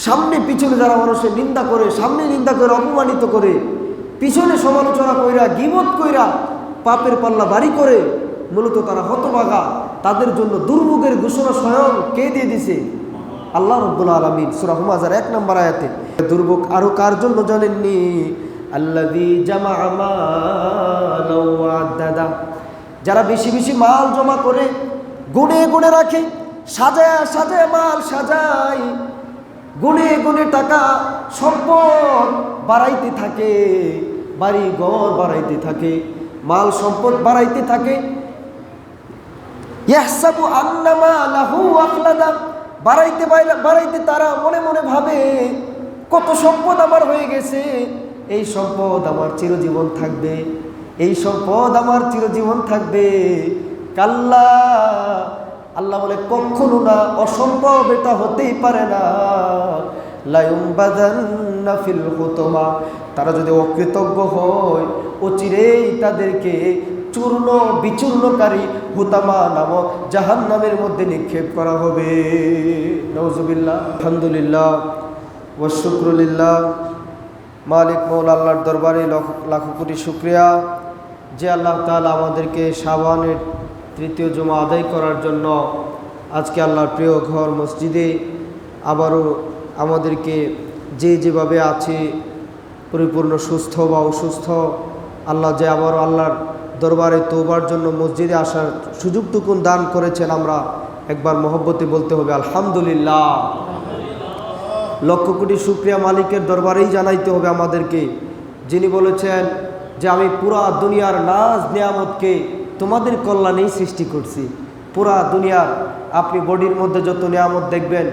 সামনে পিছনে যারা মানুষের নিন্দা করে, সামনে নিন্দা করে, অপমানিত করে, পিছনে সমালোচনা কইরা, গীবত কইরা পাপের পাল্লা ভারী করে, মূলত তারা হতভাগা। তাদের জন্য দুর্ভোগের ঘোষণা স্বয়ং কে দিয়ে দিছে? আল্লাহ রাব্বুল আলামিন সূরা হুমাযার 1 নম্বর আয়াতে। দুর্ভোগ আরো কার জন্য জানেননি? আল্লাযী জামাআ মালাও ওয়া আদ্দাদা, যারা বেশি বেশি মাল জমা করে, গুনে গুনে রাখে, সাজায় সাজায় মাল সাজায়, গুনে গুনে টাকা সম্পদ বাড়াইতে থাকে, বাড়ি ঘর বাড়াইতে থাকে, মাল সম্পদ বাড়াইতে থাকে। ইয়াহসাবু আন্নামা লাহু আখলাদা, বাড়াইতে বাড়াইতে তারা মনে মনে ভাবে কত সম্পদ আমার হয়ে গেছে, এই সম্পদ আমার চিরজীবন থাকবে, এই সম্পদ আমার চিরজীবন থাকবে। কাল্লা, আল্লাহ বলে কখনো না, অসম্ভব, এটা হতেই পারে না। লা ইউমবাযান্না ফিল হুতমা, তারা যদি অকৃতজ্ঞ হয় অচিরেই তাদেরকে চূর্ণ বিচূর্ণকারী হুতামা নামক জাহান্নামের মধ্যে নিক্ষেপ করা হবে। নাউযুবিল্লাহ। আলহামদুলিল্লাহ ওয়া শুকরুলিল্লাহ। মালিক মৌলা আল্লাহর দরবারে লাখো কোটি শুকরিয়া যে আল্লাহ তাআলা আমাদেরকে শাবানের তৃতীয় জুমা আদায় করার জন্য আজকে আল্লাহর প্রিয় ঘর মসজিদে আবারও আমাদেরকে যেভাবে আছে পরিপূর্ণ সুস্থ বা অসুস্থ, আল্লাহ যে আবারও আল্লাহর দরবারে তওবার জন্য মসজিদে আসার সুযোগটুকুন দান করেছেন, আমরা একবার মহব্বতে বলতে হবে আলহামদুলিল্লাহ। লক্ষ কোটি শুকরিয়া মালিকের দরবারেই জানাইতে হবে আমাদেরকে, যিনি বলেছেন যে আমি পুরা দুনিয়ার নাজ নিয়ামতকে তোমাদের কল্যাণেই সৃষ্টি করছি। পুরা দুনিয়ার আপনি বডির মধ্যে যত নিয়ামত দেখবেন,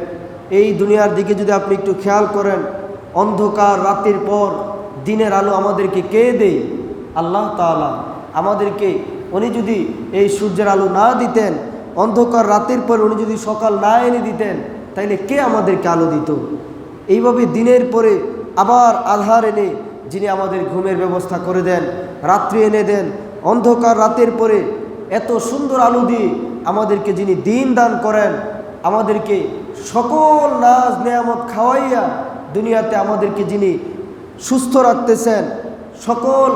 এই দুনিয়ার দিকে যদি আপনি একটু খেয়াল করেন, অন্ধকার রাতের পর দিনের আলো আমাদেরকে কে দেয়? আল্লাহ তাআলা আমাদেরকে। উনি যদি এই সূর্যের আলো না দিতেন, অন্ধকার রাতের পর উনি যদি সকাল না এনে দিতেন, তাইলে কে আমাদেরকে আলো দিত? এইভাবে দিনের পরে আবার আধার এনে যিনি আমাদের ঘুমের ব্যবস্থা করে দেন, রাত্রি এনে দেন, অন্ধকার রাতের পরে এত সুন্দর আলো দিয়ে আমাদেরকে যিনি দিন দান করেন, আমাদেরকে সকল নাজ নেয়ামত খাওয়াইয়া দুনিয়াতে আমাদেরকে যিনি সুস্থ রাখতেছেন, সকল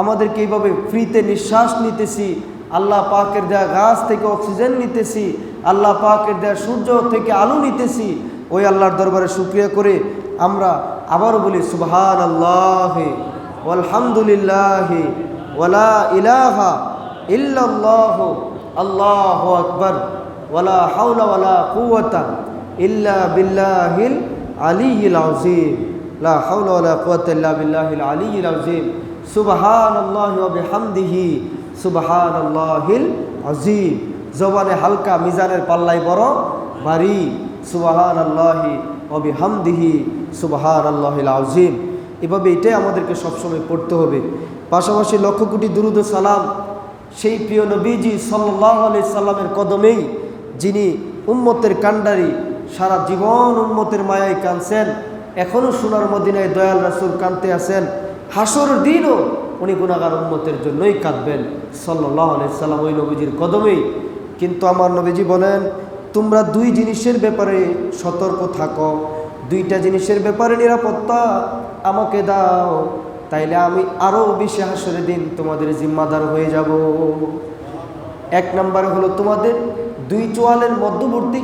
আমাদেরকে এইভাবে ফ্রিতে নিঃশ্বাস নিতেছি, আল্লাহ পাকের দেয়া গাছ থেকে অক্সিজেন নিতেছি, আল্লাহ পাকের দেয়া সূর্য থেকে আলো নিতেছি, ওই আল্লাহর দরবারে শুকরিয়া করে আমরা আবারও বলি সুবহানাল্লাহি ওয়ালহামদুলিল্লাহি ওয়ালা ইলাহা ইল্লাল্লাহু আল্লাহু আকবার ওয়ালা হাওলা ওয়ালা কুওয়াতা ইল্লা বিল্লাহিল আলিয়্যিল আযীম। লা হাওলা ওয়ালা কুওয়াতা ইল্লা বিল্লাহিল আলিয়্যিল আযীম। সুবহানাল্লাহি ওয়া বিহামদিহি সুবহানাল্লাহিল আযীম। জবানে হালকা, মিজানের পাল্লাই বড় ভারী। সুবহানাল্লাহি ওয়া বিহামদিহি সুবহানাল্লাহিল আযীম। এভাবে এটাই আমাদেরকে সবসময় পড়তে হবে। পাশাপাশি লক্ষ কোটি দুরূদ ও সালাম সেই প্রিয় নবীজি সাল্লাল্লাহু আলাইহি সাল্লামের কদমেই, যিনি উম্মতের কান্ডারি, সারা জীবন উম্মতের মায়ায় কাঁদছেন, এখনও সোনার মদিনায় দয়াল রাসূল কাঁদতে আছেন, হাসর দিনও উনি গুনাহগার উম্মতের জন্যই কাঁদবেন সাল্লাল্লাহু আলাইহি সাল্লাম ওই নবীজির কদমেই। কিন্তু আমার নবীজি বলেন, তোমরা দুই জিনিসের ব্যাপারে সতর্ক থাকো, দুইটা জিনিসের ব্যাপারে নিরাপত্তা আমাকে দাও, তাইলে আমি আরও বেশি হাসরের দিন তোমাদের জিম্মাদার হয়ে যাব। এক নম্বরে হলো তোমাদের দুই চোয়ালের মধ্যবর্তী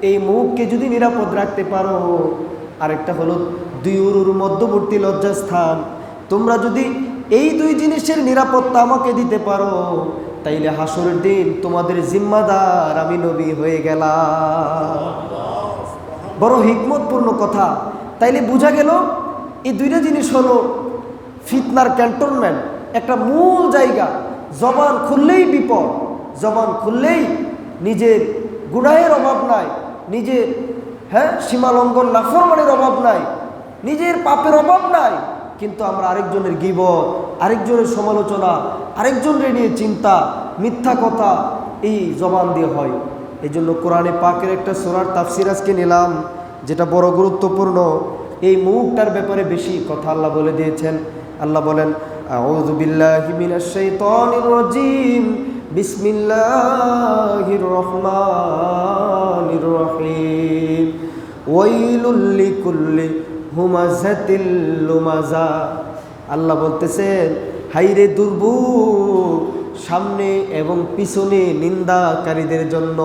এই মুখকে যদি নিরাপদ রাখতে পারো। আরেকটা হলো দুই উরুর মধ্যবর্তী লজ্জাস্থান। তোমরা যদি এই দুই জিনিসের নিরাপত্তা আমাকে দিতে পারো, তাইলে হাসরের দিন তোমাদের জিম্মাদার আমি নবী হয়ে গেলাম। বড় হিকমতপূর্ণ কথা। তাইলে বোঝা গেল এই দুইটা জিনিস হলো ফিতনার ক্যান্টনমেন্ট, একটা মূল জায়গা। জবান খুললেই বিপদ, জবান খুললেই নিজের গুনাহের অভাব নাই, নিজের সীমালঙ্ঘন নাফরমানের অভাব নাই, নিজের পাপের অভাব নাই, কিন্তু আমরা আরেকজনের গীবত, আরেকজনের সমালোচনা, আরেকজনের নিয়ে চিন্তা, মিথ্যা কথা এই জবান দিয়ে হয়। এই জন্য কোরআনে পাকের একটা সূরার তাফসীর আজকে নিলাম, যেটা বড় গুরুত্বপূর্ণ। এই মুখটার ব্যাপারে বেশি কথা আল্লাহ বলে দিয়েছেন। আল্লাহ বলেন, আউযু বিল্লাহি মিনাশ শাইতানির রাজীম, বিসমিল্লাহির রহমানির রহিম। ওয়াইলুল লিকুল্লি হুমাযাতিল লুমাযা। আল্লাহ বলতেছেন, হাইরে দুর্ভোগ সামনে এবং পিছনে নিন্দাকারীদের জন্য।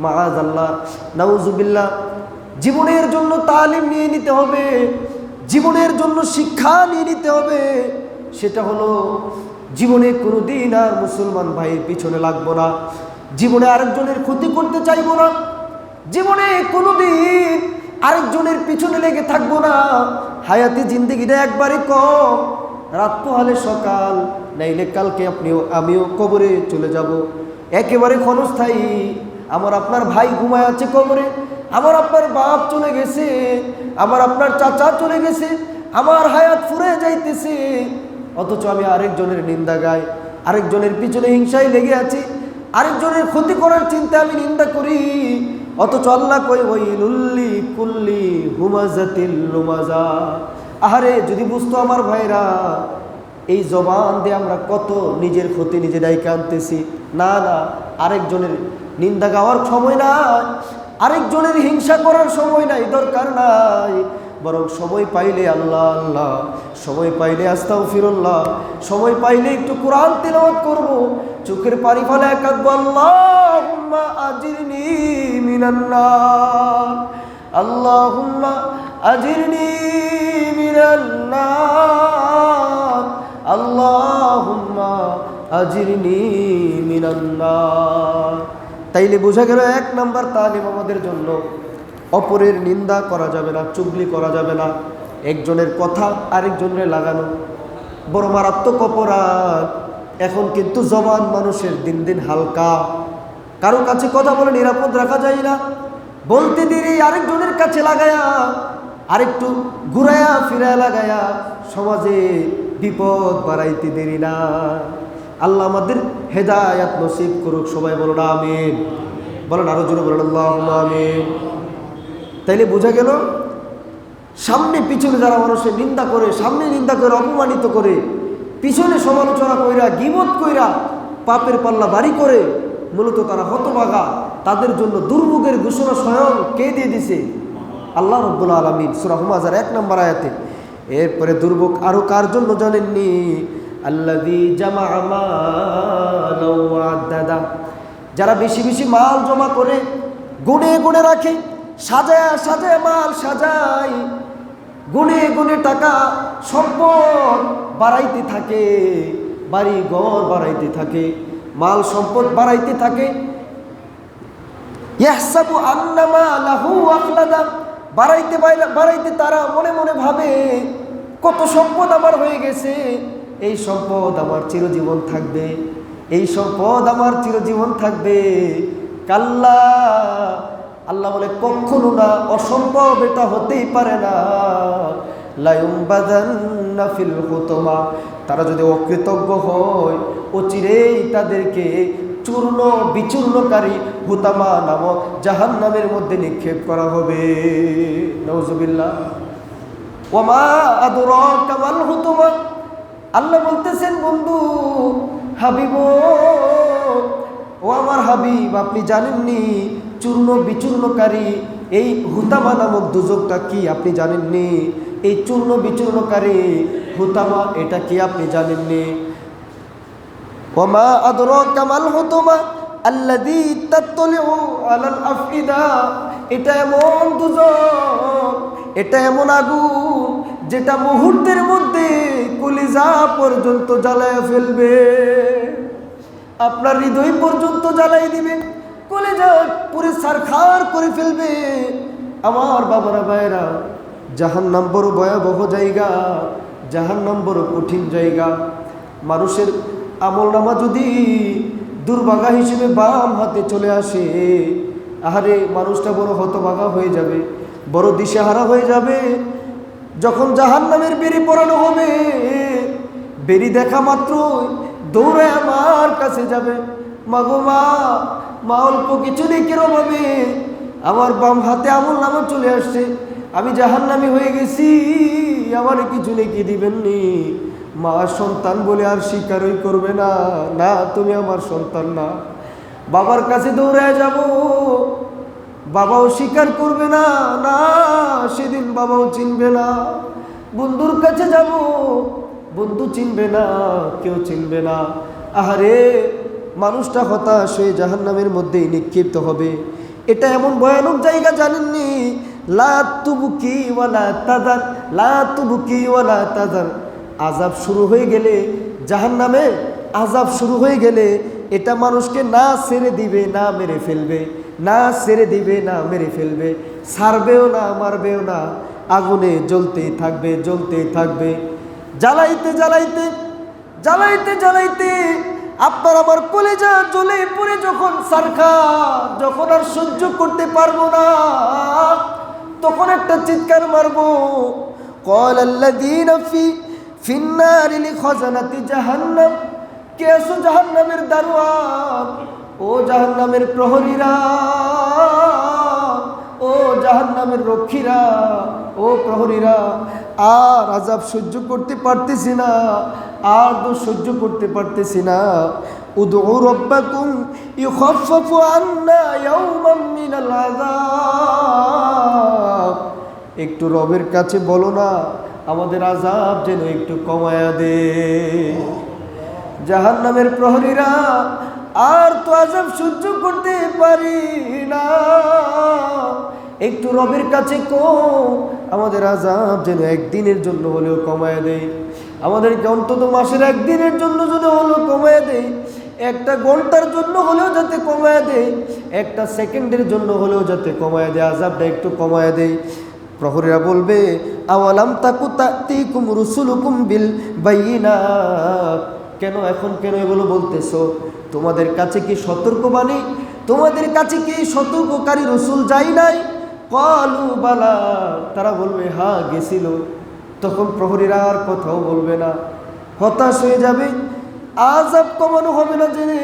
মাআযাল্লাহ, নাউযুবিল্লাহ। জীবনের জন্য তালিম নিয়ে নিতে হবে, জীবনের জন্য শিক্ষা নিয়ে নিতে হবে। সেটা হলো জীবনে কোনোদিন আর মুসলমান ভাইয়ের পিছনে লাগবো না, জীবনে আরেকজনের ক্ষতি করতে চাইবো না, জীবনে কোনোদিন আরেকজনের পিছনে লেগে থাকবো না। হায়াতে জিন্দেগিটা একবারই কম, রাত পোহালে সকাল, নাইলে কালকে আমিও কবরে চলে যাব, একেবারে ক্ষণস্থায়ী। আমার আপনার ভাই ঘুমায় আছে কবরে, আমার আপনার বাপ চলে গেছে, আমার আপনার চাচা চলে গেছে, আমার হায়াত ফুরে যাইতেছে, অথচ আমি আরেকজনের নিন্দা গাই, আরেকজনের পিছনে হিংসায় লেগে আছি, আরেকজনের ক্ষতি করার চিন্তা আমি নিন্দা করি। অথচ আল্লাহ কই ওয়াইলুল লিকুল্লি হুমাযাতিল লুমাযা। আহারে যদি বুঝতো আমার ভাইরা, এই জবান দিয়ে আমরা কত নিজের ক্ষতি নিজে ডাইকে আনতেছি। না না, আরেকজনের নিন্দা গাওয়ার সময় নাই, আরেকজনের হিংসা করার সময় নাই, দরকার নাই। বরং সময় পাইলে আল্লাহ আল্লাহ, সময় পাইলে আস্তাগফিরুল্লাহ, সময় পাইলে একটু কোরআন তিলাওয়াত করব, চোখের পানি ফেলে কাঁদবো, আল্লাহুম্মা আজিরনি মিনান নার, আল্লাহুম্মা আজিরনি মিনান নার, আল্লাহুম্মা আজিরনি মিনান নার। তাইলে বোঝা গেল 1 নাম্বার তালিম আমাদের জন্য, অপরের নিন্দা করা যাবে না, চুগলি করা যাবে না, একজনের কথা আরেকজনের লাগানো বড় মারাত্মক অপরাধ। এখন কিন্তু জবান মানুষের দিন দিন হালকা, কারো কাছে কথা বলে নিরাপদ রাখা যায় না, বলতে দেরি আরেকজনের কাছে লাগায়া, আরেকটু ঘুরায়া ফিরায়া লাগায়া সমাজে বিপদ বাড়াইতে দেরি না। আল্লাহ আমাদের হেদায়াত নসিব করুক, সবাই বলুন আমিন। বলেন আরো জোরে বলেন আল্লাহুম্মা আমিন। তাইলে বোঝা গেল, সামনে পিছনে যারা মানুষের নিন্দা করে, সামনে নিন্দা করে, অপমানিত করে, পিছনে সমালোচনা কইরা, গীবত কইরা পাপের পাল্লা বাড়ি করে, মূলত তারা হতভাগা। তাদের জন্য দুর্ভোগের ঘোষণা স্বয়ং কে দিয়ে দিছে? আল্লাহ রাব্বুল আলামিন সূরা হুমাযার 1 নম্বর আয়াতে। এরপরে দুর্ভোগ আরো কার জন্য জানেননি? আল্লাযী জামাআ মালাও ওয়া আদ্দাদা, যারা বেশি বেশি মাল জমা করে, গুনে গুনে রাখে, সাজায় সাজায় মাল সাজায়, গুনে গুনে টাকা সম্পদ বাড়াইতে থাকে, বাড়ি ঘর বাড়াইতে থাকে, মাল সম্পদ বাড়াইতে থাকে। ইয়াহসাবু আন্নামা লাহু আখলাদা, বাড়াইতে বাড়াইতে তারা মনে মনে ভাবে কত সম্পদ আমার হয়ে গেছে, এই সম্পদ আমার চিরজীবন থাকবে, এই সম্পদ আমার চিরজীবন থাকবে। কাল্লা, আল্লাহ বলে কখনো না, অসম্ভব, এটা হতেই পারে না। লা ইউমবাদান্না ফিল হুতমা, তারা যদি অকৃতজ্ঞ হয়, অচিরেই তাদেরকে চূর্ণ বিচূর্ণকারী হুতামা নামক জাহান্নামের মধ্যে নিক্ষেপ করা হবে। নাউযুবিল্লাহ। ওয়া মা আদরাকা মাল হুতমা, আল্লাহ বলতেছেন বন্ধু হাবিব, ও আমার হাবিব, আপনি জানেননি চূর্ণ বিচূর্ণকারী এই হুতামা নামক দুজকটা কি? আপনি জানেননি এই চূর্ণ বিচূর্ণকারী হুতামা এটা কি? আপনি জানেননি? ওয়া মা আদরাকা মাল হুতামা আল্লাযী তাত্তালিউ আলাল আফইদা, এটা এমন দুজক, এটা এমন আগুন যেটা মুহূর্তের মধ্যে কলিজা পর্যন্ত জ্বালায় ফেলবে, আপনার হৃদয় পর্যন্ত জ্বালাই দিবে, কলিজা পুরো ছারখার করে ফেলবে। আমার বাবারা ভাইরা, জাহান্নাম বড় ভয়াবহ জায়গা, জাহান্নাম বড় কঠিন জায়গা। মানুষের আমলনামা যদি দুর্ভাগা হিসেবে বাম হাতে চলে আসে, আহারে মানুষটা বড় হতভাগা হয়ে যাবে, বড় দিশেহারা হয়ে যাবে। যখন জাহান্নামের বেরি পড়ানো হবে, বেরি দেখা মাত্র দৌড়ে আমার কাছে যাবে, মাগো মা, মা অল্প কিছু নেকির অভাবে আমার বাম হাতে আমলনামা চলে আসছে, আমি জাহান্নামী হয়ে গেছি, আমার কিছু নেকি দিবেননি? মা সন্তান বলে আর স্বীকারই করবে না, না তুমি আমার সন্তান না। বাবার কাছে দৌড়ে যাব, বাবাও স্বীকার করবে না, না সেদিন বাবাও চিনবে না। বন্ধুর কাছে যাব, বন্ধু চিনবে না, কেউ চিনবে না। আহারে, মানুষটা হতাশ হয়ে জাহান্নামের মধ্যেই নিক্ষিপ্ত হবে। এটা এমন ভয়ানক জায়গা জানেননি? লা তুবকি ওয়ালা তাদার, লা তুবকি ওয়ালা তাদার। আযাব শুরু হয়ে গেলে, জাহান্নামে আযাব শুরু হয়ে গেলে এটা মানুষকে না ছেড়ে দিবে, না মেরে ফেলবে, না ছেড়ে দিবে, না মেরে ফেলবে, ছাড়বেও না, মারবেও না, আগুনে জ্বলতেই থাকবে, জ্বলতেই থাকবে। জ্বালাইতে জ্বালাইতে জ্বালাইতে জ্বালাইতে আপনার আমার কলেজা জ্বলে পড়ে যখন সারখা, যখন আর সহ্য করতে পারবো না, তখন একটা চিৎকার মারবো। ক্বাল আল্লাযীনা ফিন্নারি লিখাজানাতি জাহান্নাম, কে আছো জাহান্নামের দারোয়ান, ও জাহান্নামের প্রহরীরা, ও জাহান্নামের রক্ষীরা, ও প্রহরীরা, আর আযাব সহ্য করতে পারতেছি না, আর তো সহ্য করতে পারতেছি না। উদউ রাব্বাকুম ইউখাফফাফু আন্না ইয়াওমান মিনাল আযাব, একটু রবের কাছে বলো না আমাদের আযাব যেন একটু কমায়া দে। জাহান্নামের প্রহরীরা, আর তো আযাব সহ্য করতে পারি না, একটু রবের কাছে আমাদের আযাব যেন একদিনের জন্য হলেও কমায় দেয়, আমাদেরকে অন্তত মাসের একদিনের জন্য যদি হলেও কমায় দেয়, একটা ঘন্টার জন্য হলেও যাতে কমায় দেয়, একটা সেকেন্ডের জন্য হলেও যাতে কমায় দেয়, আযাবটা একটু কমায় দেয়। প্রহরীরা বলবে, আওয়ালাম তাকু তাতিকুম রুসুলুকুম বিল বাইয়িনাত, কেন এখন কেন এগুলো বলতেছো? তোমাদের কাছে কি সতর্কবাণী, তোমাদের কাছে কি সতর্ককারী রসুল যাই নাই? ক্বালু বালা, তারা বলবে হ্যাঁ গেছিল। তখন প্রহরীরা আর কথাও বলবে না, হতাশ হয়ে যাবে, আযাব কমানো হবে না জেনে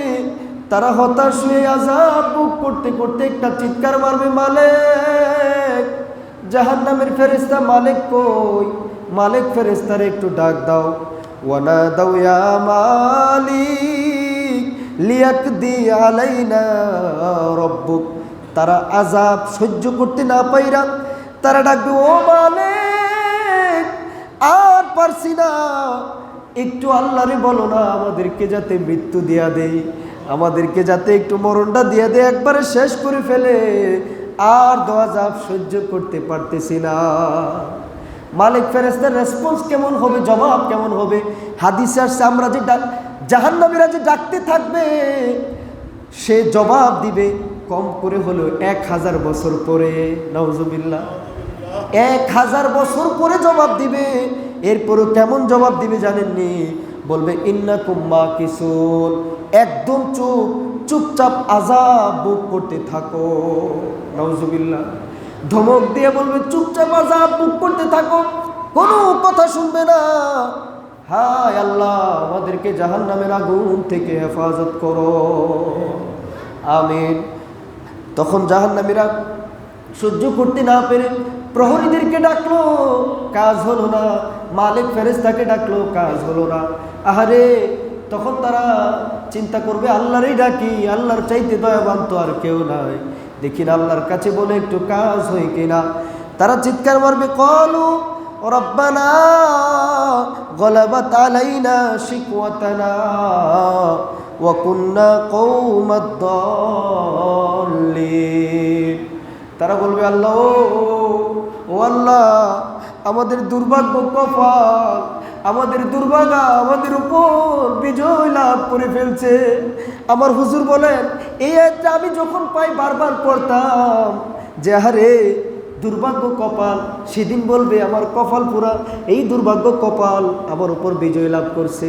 তারা হতাশ হয়ে আযাব ভোগ করতে করতে একটা চিৎকার মারবে, মালিক। জাহান্নামের ফেরেশতা, মালিক কই? মালিক ফেরেশতারে একটু ডাক দাও। ওয়ানাদাউ ইয়া মালিক লিয়াকদি আলাইনা রব্বুক, তারা আযাব সহ্য করতে না পাইরা তারা ডাকবে, ও মালিক আর পারছি না, একটু আল্লাহরে বলো না আমাদেরকে যাতে মৃত্যু দিয়া দেই, আমাদেরকে যাতে একটু মরণটা দিয়া দেয়, একবারে শেষ করে ফেলে, আর আযাব সহ্য করতে পারতেছি না। মালিক ফেরেশতার রেসপন্স কেমন হবে, জবাব কেমন হবে? হাদিসে আসছে, আমরা যে জাহান্নামীরা যে ডাকতে থাকবে, সে জবাব দিবে কম করে হলো 1000 বছর পরে। নাউজুবিল্লাহ, 1000 বছর পরে জবাব দিবে। এরপরও কেমন জবাব দিবে জানেননি? বলবে ইন্নাকুম মাকিসুন, একদম চুপচাপ আযাব ভোগ করতে থাকো। নাউজুবিল্লাহ, ধমক দিয়ে বলবে চুপচাপ আযাব ভোগ করতে থাকো, কোনো কথা শুনবে না। হায় আল্লাহ, আমাদেরকে জাহান্নামের আগুন থেকে হেফাজত করো, আমিন। তখন জাহান্নামীরা সহ্য করতে না পেরে প্রহরীদেরকে ডাকলো, কাজ হলো না। মালিক ফেরেশতাকে ডাকলো, কাজ হলো না। আহারে, তখন তারা চিন্তা করবে, আল্লাহরই ডাকি, আল্লাহর চাইতে দয়াবান তো আর কেউ নাই, দেখি না আল্লাহর কাছে বলে একটু কাজ হয় কিনা। তারা চিৎকার মারবে, ক্বালু রব্বানা গলাবাত আলাইনা শিকওয়াতানা ওয়া কুন্না কওমাদ দাল্লিন। তারা বলবে, আল্লাহ ও আল্লাহ, আমাদের দুর্ভাগ্য কপাল, আমাদের দুর্ভাগা আমাদের উপর বিজয় লাভ করে ফেলছে। আমার হুজুর বলেন, এই আয়াতটা আমি যখন পাই বারবার পড়তাম যে আরে দুর্ভাগ্য কপাল, সেদিন বলবে আমার কপাল পুরা, এই দুর্ভাগ্য কপাল আমার উপর বিজয় লাভ করছে।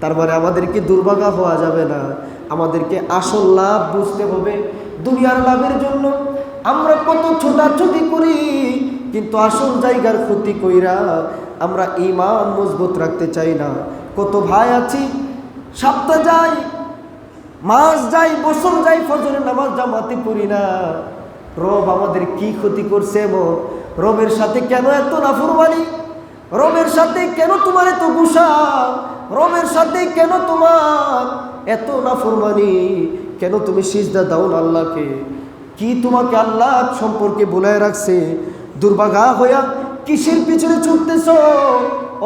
তারপরে আমাদেরকে দুর্ভাগা হওয়া যাবে না, আমাদেরকে আসল লাভ বুঝতে হবে। দুনিয়ার লাভের জন্য আমরা কত ছোটাছুটি করি, কিন্তু আসল জায়গার ক্ষতি কইরা আমরা ঈমান মজবুত রাখতে চাই না। কত ভাই আছি, সপ্তাহ যাই, মাস যাই, বছর যাই, ফজরের নামাজ জামাতে পড়ি না। রব আমাদের কি ক্ষতি করছে? রবের সাথে কেন এত নাফরমানি? রবের সাথে কেন তোমার এত গুসা? রবের সাথে কেন তোমার এত নাফরমানি? কেন তুমি সিজদা দাও না আল্লাহকে? কি তোমাকে আল্লাহ সম্পর্কে বলায় রাখছে? দুর্ভাগা হইয়া কিসের পিছনে ছুটতেছ?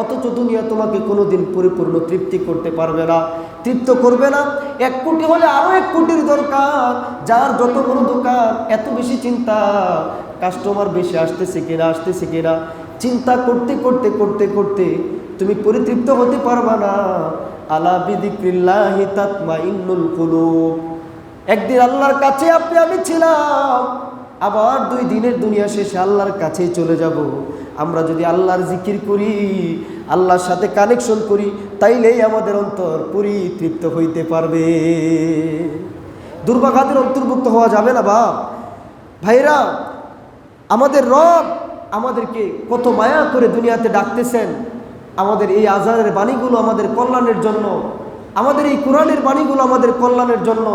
অথচ দুনিয়া তোমাকে কোনোদিন পরিপূর্ণ তৃপ্তি করতে পারবে না, তৃপ্ত করবে না। 1 কোটি হলে আরো 1 কোটির দরকার। যার যত বড় দোকান, এত বেশি চিন্তা, কাস্টমার বেশি আসতেছে কিনা, চিন্তা করতে করতে করতে করতে তুমি পরিতৃপ্ত হতে পারবা না। আলা বিযিক্রিল্লাহি তাতমাইন্নুল কুলুব। একদিন আল্লাহর কাছে আমি ছিলাম, আবার 2 দিনের দুনিয়া শেষে আল্লাহর কাছেই চলে যাব। আমরা যদি আল্লাহর জিকির করি, আল্লাহর সাথে কানেকশন করি, তাইলেই আমাদের অন্তর পরিতৃপ্ত হইতে পারবে। দুর্ভাগাদের অন্তর্ভুক্ত হওয়া যাবে না বাপ ভাইরা। আমাদের রব আমাদেরকে কত মায়া করে দুনিয়াতে ডাকতেছেন। আমাদের এই আজানের বাণীগুলো আমাদের কল্যাণের জন্য, আমাদের এই কোরআনের বাণীগুলো আমাদের কল্যাণের জন্য।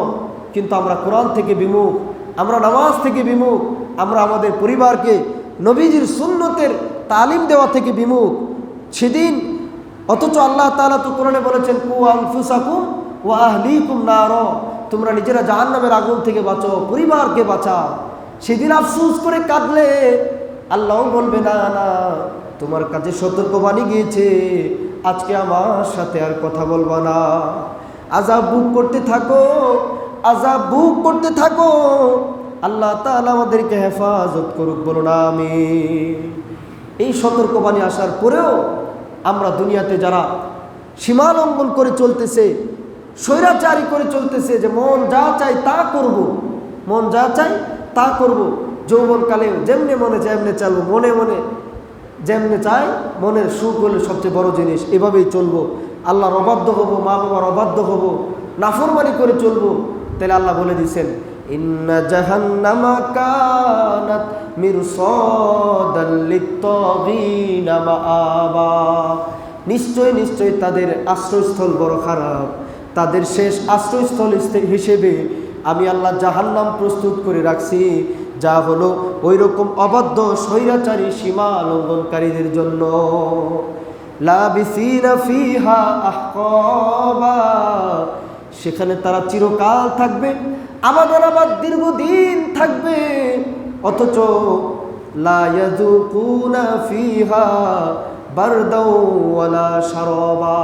কিন্তু আমরা কোরআন থেকে বিমুখ, আমরা নামাজ থেকে বিমুখ, আমরা আমাদের পরিবারকে নবীজির সুন্নতের তালিম দেওয়া থেকে বিমুখ সেদিন। অথচ আল্লাহ তাআলা তো কোরআনে বলেছেন, কু আনফুসাকুম ওয়া আহলিকুম নার, তোমরা নিজেরা জাহান্নামের আগুন থেকে বাঁচো, পরিবারকে বাঁচাও। সেদিন আফসোস করে কাঁদলে আল্লাহ বলবে, না না, তোমার কাছে সতর্কবাণী গিয়েছে, আজকে আমার সাথে আর কথা বলবা না। আযাব বুক করতে থাকো, আযাব বুক করতে থাকো। আল্লাহ তাআলা আমাদেরকে হেফাজত করুক, বলো না আমিন। এই সতর্কবাণী আসার পরেও আমরা দুনিয়াতে যারা সীমা লঙ্ঘন করে চলতেছে, স্বৈরাচারী করে চলতেছে, যে মন যা চাই তা করব, মন যা চাই তা করব, যৌবনকালে যেমনে মনে চায় এমনি চালবো, মনে মনে যেমনে চাই, মনের সুখ হলে সবচেয়ে বড় জিনিস, এভাবেই চলবো। আল্লাহর অবাধ্য হব, মা বাবার অবাধ্য হব, নাফরমানি করে চলবো। তাহলে আল্লাহ বলে দিয়েছেন, ইন্না জাহান্নামা কানাত মিরসাদাল লিত্তাগিনা মাআবা। নিশ্চয় নিশ্চয় তাদের আশ্রয়স্থল বড় খারাপ। তাদের শেষ আশ্রয়স্থল হিসেবে আমি আল্লাহ জাহান্নাম প্রস্তুত করে রাখছি, যা হলো ওই রকম অবাধ্য স্বৈরাচারী সীমা লঙ্ঘনকারীদের জন্য। লাবিসিনা ফিহা আহকাবা, সেখানে তারা চিরকাল থাকবে, আবার দীর্ঘদিন থাকবে। অথচ লা ইয়াযুকুনা ফিহা বারদাও ওয়ালা শারাবা,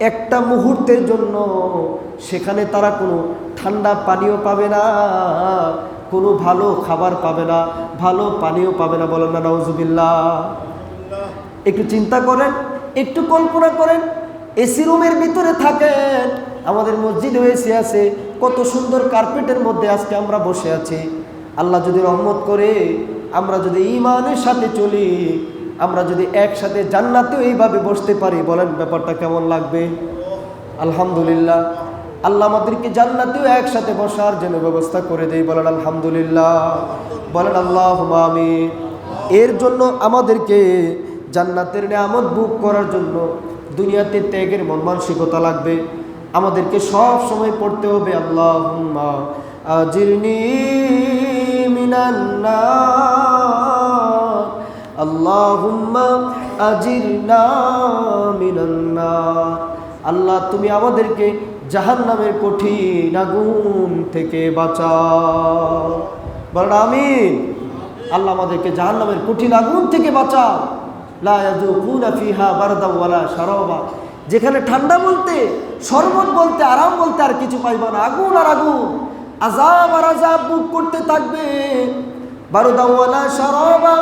একটা মুহূর্তের জন্য সেখানে তারা কোনো ঠান্ডা পানীয় পাবে না, কোনো ভালো খাবার পাবে না, ভালো পানীয় পাবে না। বলেন না নাউজুবিল্লাহ। একটু চিন্তা করেন, একটু কল্পনা করেন, এসি রুমের ভিতরে থাকেন, আমাদের মসজিদে এসি আছে, কত সুন্দর কার্পেটের মধ্যে আজকে আমরা বসে আছি। আল্লাহ যদি রহমত করে, আমরা যদি ঈমানের সাথে চলি, আমরা যদি একসাথে জান্নাতেও এইভাবে বসতে পারি, বলেন ব্যাপারটা কেমন লাগবে? আলহামদুলিল্লাহ। আল্লাহ আমাদেরকে জান্নাতেও একসাথে বসার জন্য ব্যবস্থা করে দেয়, বলেন আলহামদুলিল্লাহ, বলেন আল্লাহুম্মা আমিন। এর জন্য আমাদেরকে জান্নাতের নিয়ামত ভোগ করার জন্য দুনিয়াতে ত্যাগের মন মানসিকতা লাগবে। আমাদেরকে সব সময় পড়তে হবে, আল্লাহুম্মা আজিরনি মিনান নার, আল্লাহুম্মা আজিরনা মিনান নার। আল্লাহ তুমি আমাদেরকে জাহান্নামের কঠিন আগুন থেকে বাঁচাও, বলেন আমিন। আল্লাহ আমাদেরকে জাহান্নামের কঠিন আগুন থেকে বাঁচাও। লা ইয়াযুকুনা ফিহা বারদাও ওয়ালা শারাবা, যেখানে ঠান্ডা বলতে, শরবত বলতে, আরাম বলতে আর কিছু পাইবা না, আগুন আর আগুন, আযাব আর আযাব বুক করতে থাকবে। বারদাও ওয়ালা শারাবা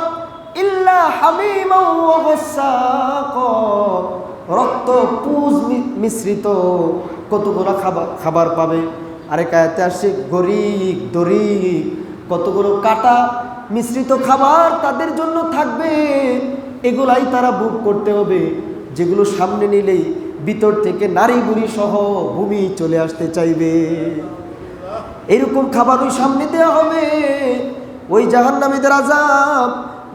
ইল্লা হামিমা ওয়া গাসসাকা, রক্ত পুজ মিশ্রিত কতগুলো খাবার পাবে। আরেক আয়াতে আসছে গরিক দরিক, কতগুলো কাটা মিশ্রিত খাবার তাদের জন্য থাকবে। এগুলাই তারা ভোগ করতে হবে, যেগুলো সামনে নিলেই ভিতর থেকে নারী বুড়ি সহ ভূমি চলে আসতে চাইবে। এরকম খাবার ওই সামনে দেওয়া হবে। ওই জাহান্নামীদের আযাব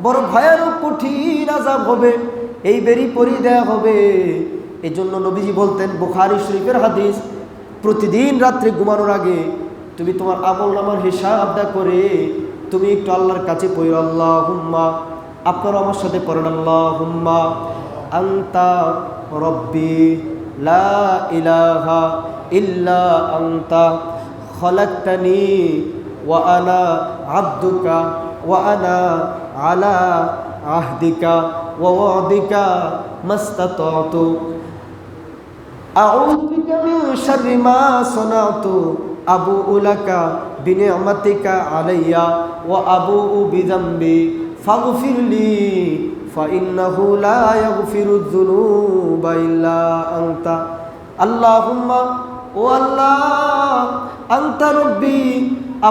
বড় ভয়ানক কঠিন আযাব হবে, এই বেরি পরি দেওয়া হবে। এই জন্য নবীজি বলতেন, বুখারী শরীফের হাদিস, প্রতিদিন রাত্রে ঘুমানোর আগে তুমি তোমার আমল নামার হিসাবটা করে তুমি একটু আল্লাহর কাছে পড়ো, আল্লাহুম্মা, আপনারা আমার সাথে পড়েন, আল্লাহুম্মা আনতা রব্বি লা ইলাহা ইল্লা আনতা খলাকতানি ওয়া আনা আবদুকা ওয়া আনা আলা আহদিকা ওয়া ওয়াদিকা মাস্তাতাতু আউযু বিকা মিন শাররি মা সানাতু আবুউ লাকা বিনি'মাতিকা আলাইয়া ওয়া আবুউ বিযামবি ফাগফিরলি ফাইন্নাহু লা ইয়াগফিরুয যুনুবা ইল্লা আনতা আল্লাহুম্মা ও আল্লাহ আনতা রব্বি,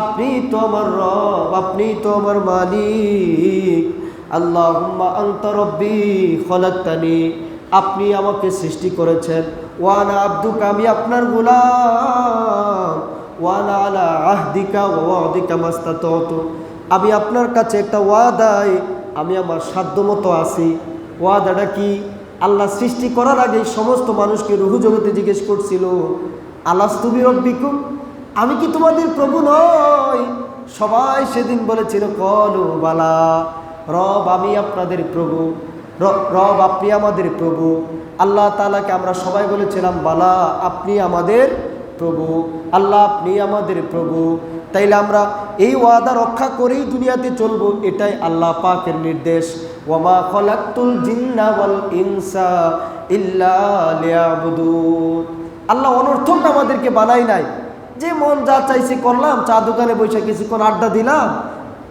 আপনি তো আমার রব, আপনি তো আমার মালিক। আল্লাহুম্মা আনতা রব্বি খলাকতানি, আপনি আমাকে সৃষ্টি করেছেন। ওয়া আনা আবদুকা, আমি আপনার গোলাম। ওয়া আনা আলা আহদিকা ওয়া ওয়াদিকা মাস্তাতাতু, আমি আপনার কাছে একটা ওয়াদায় আমি আমার সাধ্যমতো আছি। ওয়াদাটা কি? আল্লাহ সৃষ্টি করার আগে সমস্ত মানুষকে রুহু জগতে জিজ্ঞেস করছিল, আলাস্তু বিরব্বিকুম, আমি কি তোমাদের প্রভু নই? সবাই সেদিন বলেছিল কলু বালা, রব আমি আপনাদের প্রভু, রব আপনি আমাদের প্রভু। আল্লাহ তাআলাকে আমরা সবাই বলেছিলাম বালা, আপনি আমাদের প্রভু, আল্লাহ আপনি আমাদের প্রভু। তাইলে আমরা এই ওয়াদা রক্ষা করেই দুনিয়াতে চলবো, এটাই আল্লাহ পাকের নির্দেশ। ওয়ামা খলাকতুল জিন্না ওয়াল ইনসা ইল্লা লিয়াবুদুন, আল্লাহ অনর্থক আমাদেরকে বানাই নাই যে মন যা চাইছে করলাম, চা দোকানে বসে কিছুক্ষণ আড্ডা দিলাম,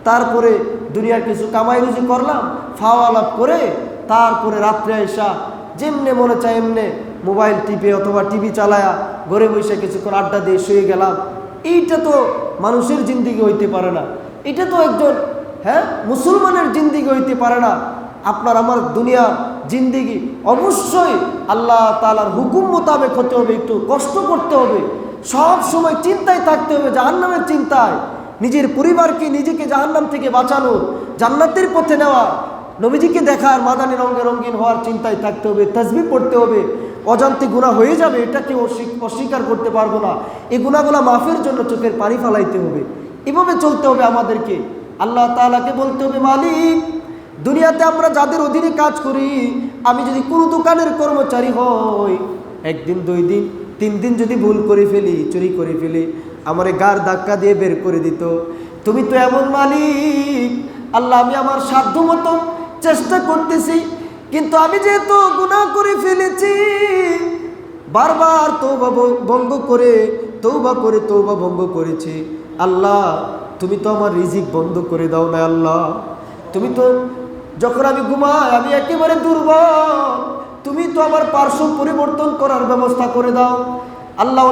তারপরে দুনিয়ার কিছু কামাই রুজি করলাম, খাওয়া লাভ করে তারপরে রাত্রে আইসা যেমনে মনে চায় এমনে মোবাইল টিপে অথবা টিভি চালায়া ঘরে বসে কিছুক্ষণ আড্ডা দিয়ে শুয়ে গেলাম। এইটা তো মানুষের জিন্দিগি হইতে পারে না, এটা তো একজন মুসলমানের জিন্দিগি হইতে পারে না। আপনার আমার দুনিয়ার জিন্দিগি অবশ্যই আল্লাহ তাআলার হুকুম মোতাবেক হতে হবে, একটু কষ্ট করতে হবে, সব সময় চিন্তায় থাকতে হবে, জাহান্নামের চিন্তায়, নিজের পরিবারকে নিজেকে জাহান্নাম থেকে বাঁচানো, জান্নাতের পথে নেওয়া, নবীজিকে দেখার, মাদানী রঙে রঙিন হওয়ার চিন্তায় থাকতে হবে, তাসবিহ পড়তে হবে। অজান্তে গুনাহ হয়ে যাবে, এটা কেউ অস্বীকার করতে পারবো না। এই গুনাহগুলা মাফের জন্য চোখের পানি ফালাইতে হবে, এভাবে চলতে হবে আমাদেরকে। আল্লাহ তাআলাকে বলতে হবে, মালিক দুনিয়াতে আমরা যাদের অধীনে কাজ করি, আমি যদি কোনো দোকানের কর্মচারী হই, একদিন 2 দিন 3 দিন যদি ভুল করে ফেলি, চুরি করে ফেলি, আমারে গাড় ধাক্কা দিয়ে বের করে দিত। তুমি তো এমন মালিক, আল্লাহ আমি আমার সাধ্য মতো চেষ্টা করতেছি, কিন্তু আমি যেহেতু গুনাহ করে ফেলেছি, বারবার তওবা ভঙ্গ করে তওবা ভঙ্গ করেছি, আল্লাহ তুমি তো আমার রিজিক বন্ধ করে দাও না। আল্লাহ তুমি তো যখন আমি ঘুমাই আমি একেবারে দুর্বল, তুমি তো আমার পার্শ্ব পরিবর্তন করার ব্যবস্থা করে দাও। আল্লাহ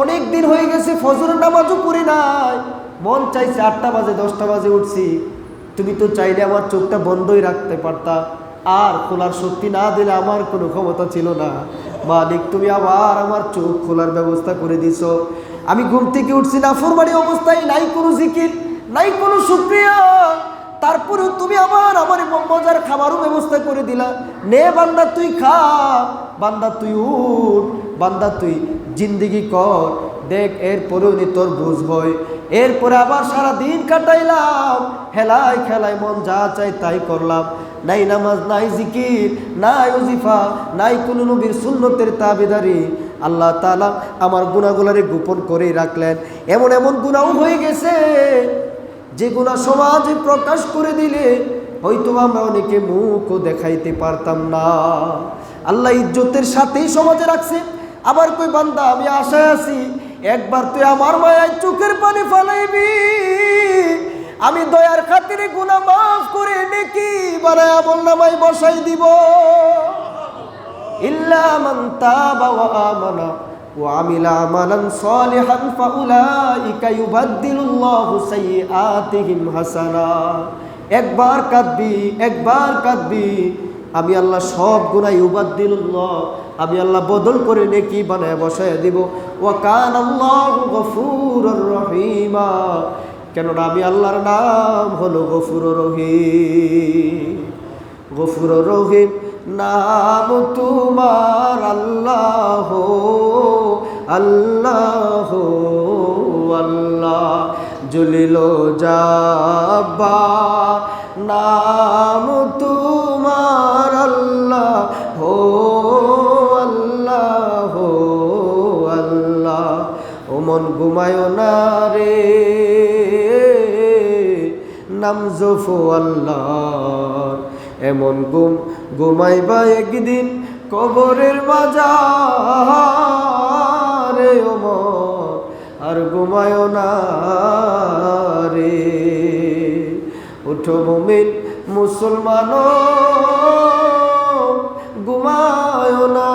অনেক দিন হয়ে গেছে ফজরের নামাজও পড়ি নাই, মন চাইছে 8টা বাজে 10টা বাজে উঠছি, তুমি তো চাইলে আমার চোখটা বন্ধই রাখতে পারতা, আর খোলার শক্তি না দিলে আমার কোনো ক্ষমতা ছিল না। মালিক তুমি আবার আমার চোখ খোলার ব্যবস্থা করে দিছো। আমি ঘুম থেকে উঠছি নাফরমানি অবস্থায়, নাই কোনো জিকির, নাই কোনো শুকরিয়া, তারপরেও তুমি আবার আমার মজার খাবারও ব্যবস্থা করে দিলা। নে বান্দা তুই খা, বান্দা তুই উঠ, বান্দা তুই জিন্দিগি কর, দেখ এরপরেও নি তোর বুঝ হয়। এরপরে আবার সারা দিন কাটাইলাম হেলায় খেলায়, মন যা চাই তাই করলাম, নাই নামাজ, নাই জিকির, নাই ওজিফা, নাই কোনো নবীর সুন্নতের তাবেদারি। আল্লাহ তাআলা আমার গুনাহগুলোরে গোপন করেই রাখলেন। এমন এমন গুনাহ হয়ে গেছে যে গুনাহ সমাজে প্রকাশ করে দিলে হয়তো আমরা অনেকে মুখও দেখাইতে পারতাম না। আল্লাহ ইজ্জতের সাথেই সমাজে রাখছে। আবার কই বান্দা আমি আশায় আছি, একবার তুই আমার মায়ায় চোখের পানি ফালাইবি, আমি দয়ার খাতিরে গুনাহ মাফ করে নেকি বানায় আমলনামায় বসাই দিব। ইল্লা মান তাবা ওয়া আমানা ওয়া আমিলা আমালান সালিহান ফাউলাইকা ইউবাদদিলুল্লাহু সাইয়্যাতিহিম হাসানাত। একবার কাঁদবি, আমি আল্লাহ সব গুনাহ ইউবাদদিলুল্লাহ, আমি আল্লাহ বদল করে নেকি বানায় বসায় দিব। ওয়া কানাল্লাহু গফুরুর রহিমা, কেননা আমি আল্লাহর নাম হলো গফুরুর রহিম। গফুরুর রহিম নাম তোমার আল্লাহ, আল্লাহ আল্লাহ জলিল জাব্বার নাম তোমার আল্লাহ, হো আল্লাহ আল্লাহ। ও মন ঘুমায়ো না রে, নাম জফো আল্লাহ। এমন ঘুমাইবা একদিন কবরের বাজারে ওমর, আর ঘুমায় না রে। উঠো মুমিন মুসলমান, ঘুমায় না।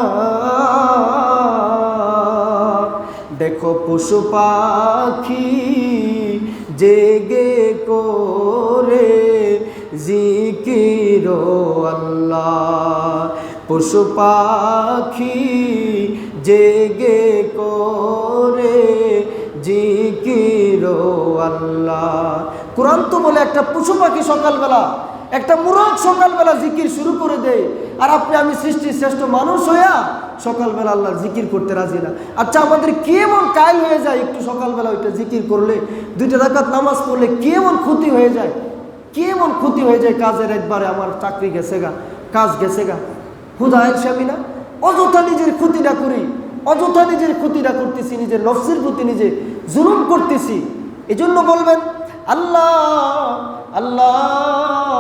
দেখো পশু পাখি জেগে করে জিকির আল্লাহ। পশু পাখি জেগে করে জিকির আল্লাহ। কোরআন তো বলে একটা পশু পাখি সকালবেলা, একটা মুরগ সকালবেলা জিকির শুরু করে দেয়, আর আপনি আমি সৃষ্টির শ্রেষ্ঠ মানুষ হইয়া সকালবেলা আল্লাহ জিকির করতে রাজি না। আচ্ছা, আমাদের কেমন কায়ল হয়ে যায় একটু সকালবেলা ওইটা জিকির করলে, 2 রাকাত নামাজ পড়লে কেমন ক্ষতি হয়ে যায়, কেমন ক্ষতি হয়ে যায়। কাজের একবারে আমার চাকরি গেছে গা, কাজ গেছে গা, হুদায়ের স্বামী না, অযথা নিজের ক্ষতিটা করি, অযথা নিজের ক্ষতিটা করতেছি, নিজের নফসের প্রতি নিজে জুলুম করতেছি। এজন্য বলবেন আল্লাহ আল্লাহ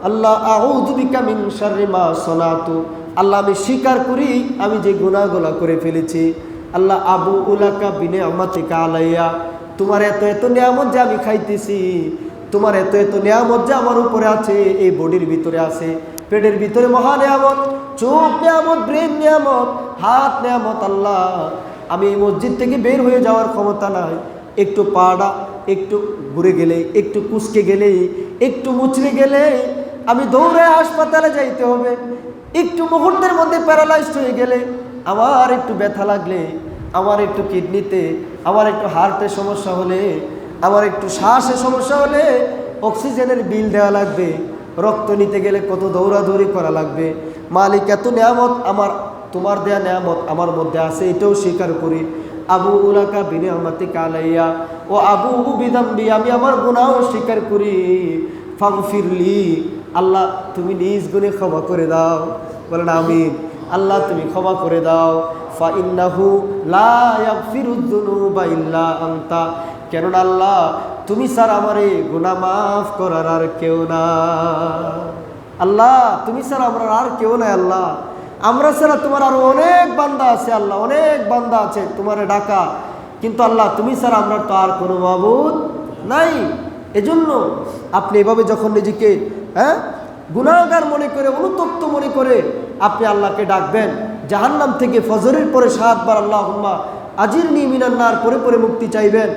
আল্লাহ আউযু বিকা মিন শাররি মা সনাতু। আল্লাহ আমি স্বীকার করি আমি যে গুনাহগুলো করে ফেলেছি। আল্লাহ আবু উলাকা বিনিআমাতিকা আলাইয়া, তোমার এত এত নিয়ামত যে আমি খাইতেছি, তোমার এত এত নিয়ামত যে আমার উপরে আছে, এই বডির ভিতরে আছে, পেটের ভিতরে মহা নিয়ামত, চোখ নিয়ামত, ব্রেন নিয়ামত, হাত নিয়ামত। আল্লাহ আমি এই মসজিদ থেকে বের হয়ে যাওয়ার ক্ষমতা নাই, একটু পাড়া একটু ঘুরে গেলে, একটু কুচকে গেলে, একটু মুচড়ে গেলে আমি দৌড়ে হাসপাতালে যাইতে হবে, একটু মুহূর্তের মধ্যে প্যারালাইজড হয়ে গেলে, আমার একটু ব্যথা লাগলে, আমার একটু কিডনিতে, আমার একটু হার্টের সমস্যা হলে, আমার একটু শ্বাসের সমস্যা হলে অক্সিজেনের বিল দেওয়া লাগবে, রক্ত নিতে গেলে কত দৌড়াদৌড়ি করা লাগবে। মালিক এত নিয়ামত আমার, তোমার দেয়া নিয়ামত আমার মধ্যে আছে, এটাও স্বীকার করি। আবু উলাকা বিনিআমাতিকা আলাইয়া ও আবু বিযামবি, আমি আমার গুনাহ স্বীকার করি। ফাগফিরলি, আল্লাহ তুমি নিজ গুণে ক্ষমা করে দাও। বলেন আমিন। আল্লাহ তুমি ক্ষমা করে দাও। ফা ইন্নাহু লা ইয়াগফিরুয যুনুবা ইল্লা আনতা, কেননা আল্লাহ তুমি ছাড়া আমারে গুনাহ মাফ করার আর কেউ না। আল্লাহ তুমি ছাড়া আমার আর কেউ নাই। আল্লাহ আমরা ছাড়া তোমার আরো অনেক বান্দা আছে, আল্লাহ অনেক বান্দা আছে তোমারে ডাকা, কিন্তু আল্লাহ তুমি ছাড়া আমরা তো আর কোনো মাবুদ নাই। এজন্য আপনি এভাবে যখন নিজেকে গুনাহগার মনে করে, অনুতপ্ত মনে করে আপনি আল্লাহকে ডাকবেন, জাহান্নাম থেকে ফজরের পরে 7 বার আল্লাহুম্মা আজিরনি মিনান নার পরে পরে মুক্তি চাইবেন,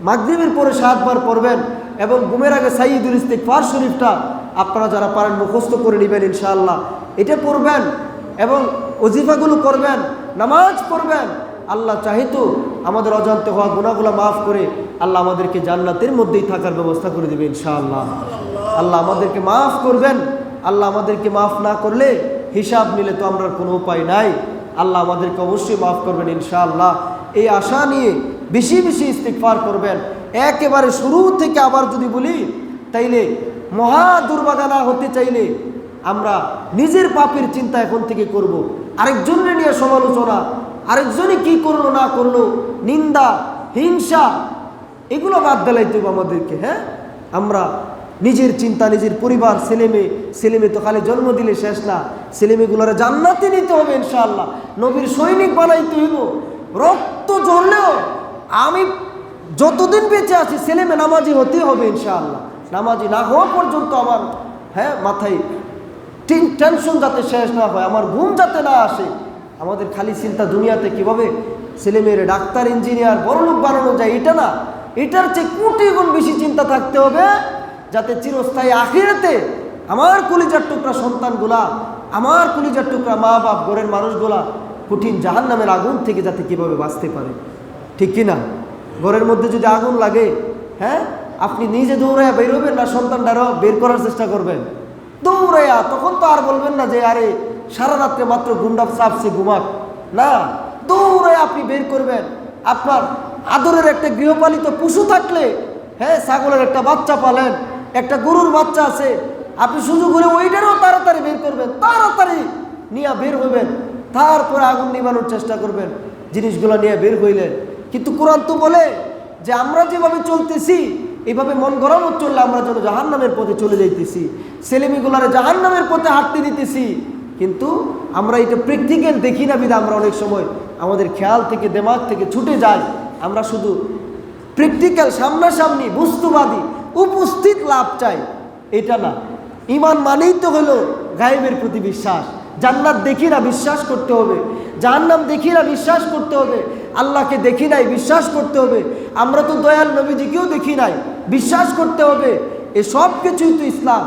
মাগরিবের পরে 7 বার পড়বেন, এবং ঘুমের আগে সাইয়্যিদুল ইস্তিগফার শরীফটা আপনারা যারা পারেন মুখস্থ করে নেবেন ইনশাআল্লাহ, এটা পড়বেন এবং ওজিফাগুলো করবেন, নামাজ পড়বেন। আল্লাহ চাহিতো আমাদের অজান্তে হওয়া গুনাহগুলো মাফ করে আল্লাহ আমাদেরকে জান্নাতের মধ্যেই থাকার ব্যবস্থা করে দেবে ইনশাআল্লাহ। আল্লাহ আমাদেরকে মাফ করবেন। আল্লাহ আমাদেরকে মাফ না করলে হিসাব নিলে তো আমরা কোনো উপায় নাই। আল্লাহ আমাদেরকে অবশ্যই মাফ করবেন ইনশাআল্লাহ। এই আশা নিয়ে বেশি বেশি ইস্তিগফার করবেন। একেবারে শুরু থেকে আবার যদি বলি, তাইলে মহা দুর্ভাগা না হতে চাইলে আমরা নিজের পাপের চিন্তা এখন থেকে করব। আরেকজনের নিয়ে সমালোচনা, আরেকজনে কি করলো না করলো, নিন্দা, হিংসা, এগুলো বাদ দিলাইতে হবে আমাদেরকে। আমরা নিজের চিন্তা, নিজের পরিবার, ছেলেমেয়ে তো খালি জন্ম দিলে শেষ না, ছেলেমেয়েগুলোরে জান্নাতে নিতে হবে ইনশাআল্লাহ, নবীর সৈনিক বানাইতে হইব। রক্ত ঝরলেও আমি যতদিন বেঁচে আছি ছেলেমেয়ে নামাজি হতে হবে ইনশাআল্লাহ। নামাজি না হওয়া পর্যন্ত আমার মাথায় টেনশন যাতে শেষ না হয়, আমার ঘুম যাতে না আসে। আমাদের খালি চিন্তা দুনিয়াতে কিভাবে ছেলেমেয়েরা ডাক্তার, ইঞ্জিনিয়ার, বড়লোক বানানো যায়, এটা না, এটার চেয়ে কোটি গুণ বেশি চিন্তা থাকতে হবে যাতে চিরস্থায়ী আখিরাতে আমার কলিজার টুকরা সন্তানগুলা, আমার কলিজার টুকরা মা বাপ, ঘরের মানুষগুলা কঠিন জাহান্নামের আগুন থেকে যাতে কিভাবে বাঁচতে পারে। ঠিক কিনা? ঘরের মধ্যে যদি আগুন লাগে, আপনি নিজে দৌড়াইয়া বের হবেন না সন্তানটারও বের করার চেষ্টা করবেন? দৌড়াইয়া। তখন তো আর বলবেন না যে আরে সারা রাত্রে মাত্র গুন্ডা চাপছে, ঘুমাক না, দৌড়াইয়া আপনি বের করবেন। আপনার আদরের একটা গৃহপালিত পশু থাকলে, ছাগলের একটা বাচ্চা পালেন, একটা গরুর বাচ্চা আছে, আপনি সুযোগ হলে ওইটারও তাড়াতাড়ি বের করবেন, তাড়াতাড়ি নিয়ে বের হইবেন, তারপরে আগুন নিবানোর চেষ্টা করবেন জিনিসগুলো নিয়ে বের হইলেন। কিন্তু কোরআন তো বলে যে আমরা যেভাবে চলতেছি এইভাবে মন গরম চললে আমরা যেন জাহান্নামের পথে চলে যাইতেছি, ছেলেমেয়েগুলারে জাহান্নামের পথে হাঁটতে দিতেছি। কিন্তু আমরা এটা প্র্যাকটিক্যাল দেখি না বিধা আমরা অনেক সময় আমাদের খেয়াল থেকে দিমাগ থেকে ছুটে যায়। আমরা শুধু প্র্যাকটিক্যাল সামনাসামনি বস্তুবাদী উপস্থিত লাভ চাই, এটা না। ঈমান মানেই তো হলো গায়েবের প্রতি বিশ্বাস। জান্নাত দেখি না, বিশ্বাস করতে হবে। জাহান্নাম দেখি না, বিশ্বাস করতে হবে। আল্লাহকে দেখি নাই, বিশ্বাস করতে হবে। আমরা তো দয়াল নবীজিকেও দেখি নাই, বিশ্বাস করতে হবে। এ সব কিছুই তো ইসলাম।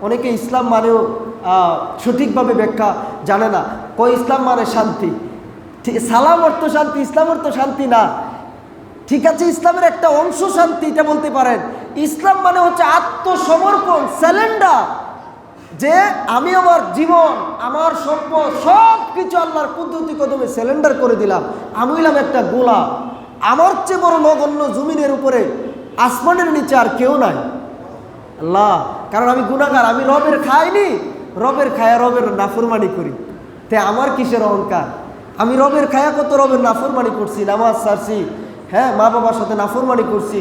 অনেকে ইসলাম মানেও সঠিকভাবে ব্যাখ্যা জানে না, কই ইসলাম মানে শান্তি। সালাম অর্থ শান্তি, ইসলাম অর্থ শান্তি না। ঠিক আছে, ইসলামের একটা অংশ শান্তি, এটা বলতে পারেন। ইসলাম মানে হচ্ছে আত্মসমর্পণ, স্যালেন্ডার, যে আমি আমার জীবন, আমার সম্পদ সব কিছু আল্লাহর কুদরতি কদমে স্যালেন্ডার করে দিলাম। আমি হইলাম একটা গোলাম। আমার চেয়ে বড় নগণ্য জমিনের উপরে, আসমানের নিচে আর কেউ নাই আল্লাহ। কারণ আমি গুনাহগার, আমি রবের খাইনি, রবের খায়া রবের নাফরমানি করি। তে আমার কিসের অহংকার? আমি রবের খায়া কত রবের নাফরমানি করছি, নামাজ ছাড়ছি, হ্যাঁ, মা বাবার সাথে নাফরমানি করছি।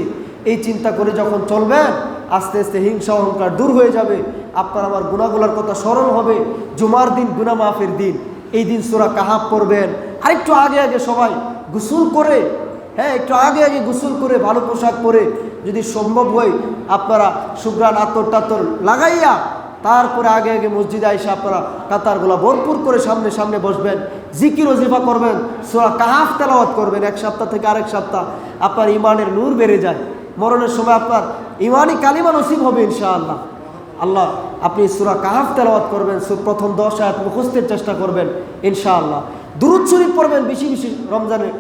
এই চিন্তা করে যখন চলবেন, আস্তে আস্তে হিংসা অহংকার দূর হয়ে যাবে। আপনার আমার গুনাহগুলোর কথা স্মরণ হবে। জুমার দিন গুনাহ মাফের দিন, এই দিন সূরা কাহাফ পড়বেন। আরেকটু আগে আগে সবাই গোসল করে, হ্যাঁ, একটু আগে আগে গোসল করে ভালো পোশাক পরে, যদি সম্ভব হয় আপনারা সুগ্রান আতর টাতর লাগাইয়া তারপরে আগে আগে মসজিদে আইসা আপনারা কাতারগুলা ভরপুর করে সামনে সামনে বসবেন, জিকির ওজিফা করবেন, সূরা কাহাফ তেলাওয়াত করবেন। এক সপ্তাহ থেকে আরেক সপ্তাহ আপনার ইমানের নূর বেড়ে যায়। মরণের সময় আপনার ইমানি কালিমা নসিব হবে ইনশাআল্লাহ। আল্লাহ, আপনি সূরা কাহাফ তেলাওয়াত করবেন, প্রথম 10 আয়াত মুখস্থের চেষ্টা করবেন ইনশাআল্লাহ। দুরূদ শরীফ পড়বেন বেশি বেশি, রমজানের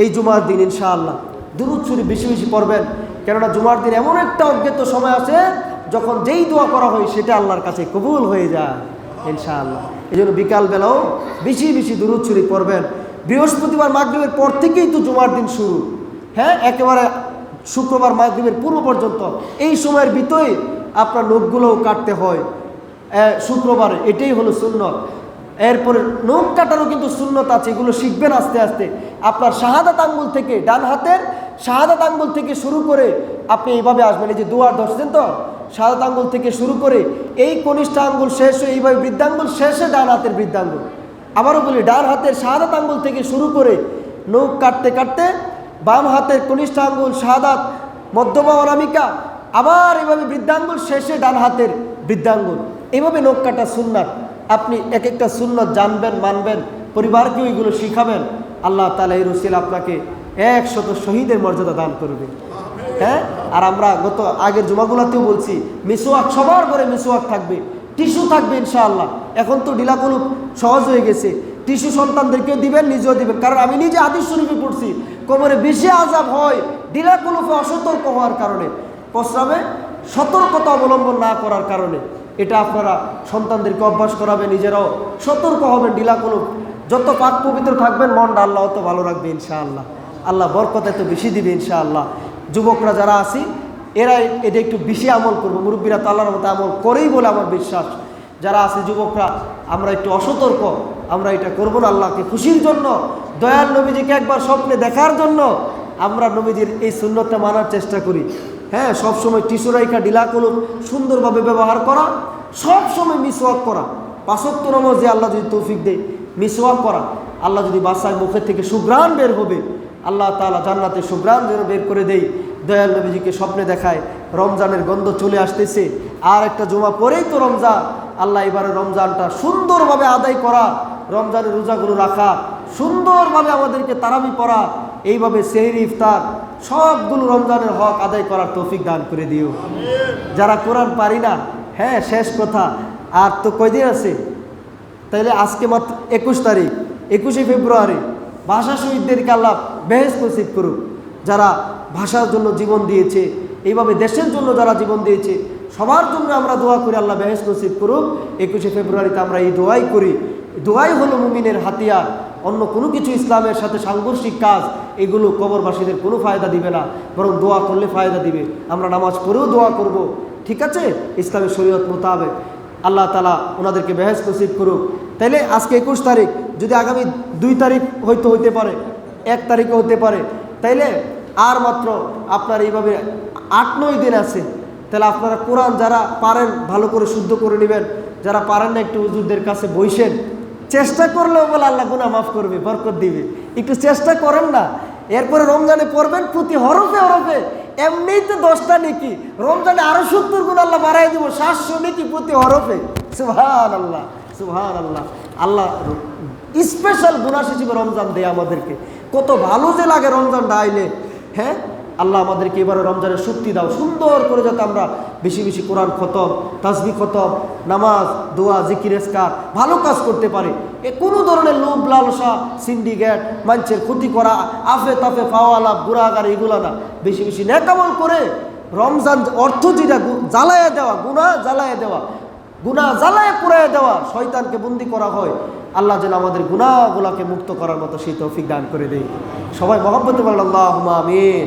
এই জুমার দিন ইনশাআল্লাহ দুরূদ শরীফ বেশি বেশি পড়বেন। কেননা জুমার দিন এমন একটা অজ্ঞাত সময় আছে যখন যেই দোয়া করা হয় সেটা আল্লাহর কাছে কবুল হয়ে যায় ইনশাআল্লাহ। এই জন্য বিকালবেলাও বেশি বেশি দুরূদ শরীফ পড়বেন। বৃহস্পতিবার মাগরিবের পর থেকেই তো জুমার দিন শুরু, হ্যাঁ, একেবারে শুক্রবার মাগরিবের পূর্ব পর্যন্ত এই সময়ের ভিতরে আপনার নখগুলোও কাটতে হয় শুক্রবারে, এটাই হলো সুন্নত। এরপরে নখ কাটারও কিন্তু সুন্নত আছে, এগুলো শিখবেন আস্তে আস্তে। আপনার শাহাদাত আঙ্গুল থেকে, ডান হাতের শাহাদাত আঙ্গুল থেকে শুরু করে আপনি এইভাবে আসবেন, এই যে দুয়ার ধরছেন তো, শাহাদাত আঙ্গুল থেকে শুরু করে এই কনিষ্ঠ আঙ্গুল শেষ হয়ে এইভাবে বৃদ্ধাঙ্গুল শেষে ডান হাতের বৃদ্ধাঙ্গুল। আবারও বলি, ডান হাতের শাহাদাত আঙ্গুল থেকে শুরু করে নখ কাটতে কাটতে বাম হাতের কনিষ্ঠ আঙ্গুল শাহাদাত, মধ্যমা অনামিকা, আবার এইভাবে বৃদ্ধাঙ্গুল শেষে ডান হাতের বৃদ্ধাঙ্গুল। এইভাবে নখ কাটা সুন্নাত। আপনি এক একটা সুন্নত জানবেন, মানবেন, পরিবারকেও এগুলো শিখাবেন। আল্লাহ তাআলা এই রসিলা আপনাকে 100 শহীদের মর্যাদা দান করবে। হ্যাঁ, আর আমরা গত আগের জুমাগুলাতেও বলছি, মিসওয়াক সবার ঘরে মিসওয়াক থাকবে, টিস্যু থাকবে ইনশাআল্লাহ। এখন তো ডিলাকলুপ সহজ হয়ে গেছে, টিস্যু সন্তানদেরকেও দিবেন, নিজেও দিবেন। কারণ আমি নিজে হাদিস শরীফে পড়ছি, কোমরে বেশি আযাব হয় ডিলাকলুপে অসতর্ক হওয়ার কারণে, প্রস্রাবে সতর্কতা অবলম্বন না করার কারণে। এটা আপনারা সন্তানদেরকে অভ্যাস করাবেন, নিজেরাও সতর্ক হবেন। ডিলাকলুপ যত পাক পবিত্র থাকবেন, মনটা আল্লাহ অত ভালো রাখবে ইনশাআল্লাহ। আল্লাহ বরকত এত বেশি দিবে ইনশাআল্লাহ। যুবকরা যারা আছি এরা এটা একটু বেশি আমল করবো, মুরব্বীরা তো আল্লাহর মতো আমল করেই বলে আমার বিশ্বাস। যারা আছে যুবকরা, আমরা একটু অসতর্ক, আমরা এটা করবো না। আল্লাহকে খুশির জন্য, দয়াল নবীজিকে একবার স্বপ্নে দেখার জন্য আমরা নবীজির এই সুন্নতটা মানার চেষ্টা করি। হ্যাঁ, সবসময় টিস্যু রাইখা ডিলাকলুপ সুন্দরভাবে ব্যবহার করা, সবসময় মিসওয়াক করা, 5 ওয়াক্ত নামাজে আল্লাহ যদি তৌফিক দেয় মিসওয়াক করা। আল্লাহ যদি বাসায় মুখের থেকে সুঘ্রাণ বের হবে, আল্লাহ তাআলা জান্নাতে সুঘ্রাণ যেন বের করে দেয়। দয়াল নবীজিকে স্বপ্নে দেখায় রমজানের গন্ধ চলে আসতেছে, আর একটা জুমা পরেই তো রমজান। আল্লাহ এবারে রমজানটা সুন্দরভাবে আদায় করা, রমজানের রোজাগুলো রাখা, সুন্দরভাবে আমাদেরকে তারাবি পড়া, এইভাবে সেহরি ইফতার সবগুলো রমজানের হক আদায় করার তৌফিক দান করে দিও। যারা কোরআন পারি না, হ্যাঁ, শেষ কথা, আর তো কয়দিন আছে, তাইলে আজকে মাত্র 21 তারিখ, 21শে ফেব্রুয়ারি। ভাষা শহীদদেরকে আল্লাহ বেহেশত নসিব করুক। যারা ভাষার জন্য জীবন দিয়েছে, এইভাবে দেশের জন্য যারা জীবন দিয়েছে, সবার জন্য আমরা দোয়া করি আল্লাহ বেহেশত নসিব করুক। 21শে ফেব্রুয়ারিতে আমরা এই দোয়াই করি। দোয়াই হলো মুমিনের হাতিয়ার। অন্য কোনো কিছু ইসলামের সাথে সাংঘর্ষিক কাজ, এগুলো কবরবাসীদের কোনো ফায়দা দিবে না, বরং দোয়া করলে ফায়দা দিবে। আমরা নামাজ পড়েও দোয়া করব, ঠিক আছে, ইসলামের শরীয়ত মোতাবেক। আল্লাহ তাআলা ওনাদেরকে বেহেশত নসিব করুক। তাইলে আজকে 21 তারিখ, যদি আগামী 2 তারিখ হইতে পারে, 1 তারিখও হতে পারে, তাইলে আর মাত্র আপনার এইভাবে 8-9 দিন আছে। তাহলে আপনারা কোরআন যারা পারেন ভালো করে শুদ্ধ করে নেবেন, যারা পারেন না একটু হুজুরদের কাছে বসেন, চেষ্টা করলেও বলে আল্লাহ গুনাহ মাফ করবে, বরকত দিবে। একটু চেষ্টা করেন না। এরপরে রমজানে পড়বেন প্রতি হরফে হরফে, এমনিই তো 10টা নেকি, রমজানে আরো 70 গুণ আল্লাহ বাড়াই দিব, 700 নেকি প্রতি হরফে। সুবহানাল্লাহ, সুবহানাল্লাহ। আল্লাহ স্পেশাল বোনাস হিসেবে রমজান দেয় আমাদেরকে। কত ভালো যে লাগে রমজানটা আইলে। হ্যাঁ, আল্লাহ আমাদেরকে এবারে রমজানের শক্তি দাও, সুন্দর করে যাতে আমরা বেশি বেশি কোরআন খতম, তাসবিহ খতম, নামাজ, দোয়া, জিকির, আজকার ভালো কাজ করতে পারি। কোনো ধরনের লোভ লালসা, সিন্ডিকেট, মানুষের ক্ষতি করা, আফে তাফে পাওয়া লাভ, গুণাগার, এগুলা না, বেশি বেশি নেকামল করে রমজান অর্থ যেটা জ্বালাইয়া দেওয়া, গুনাহ জ্বালাইয়া দেওয়া, গুনাহ জ্বালায় পুড়াইয়া দেওয়া, শয়তানকে বন্দি করা হয়। আল্লাহ যেন আমাদের গুনাহগুলোকে মুক্ত করার মতো সেই তৌফিক দান করে দেয়। সবাই মহব্বতে বলেন আল্লাহুম্মা আমিন।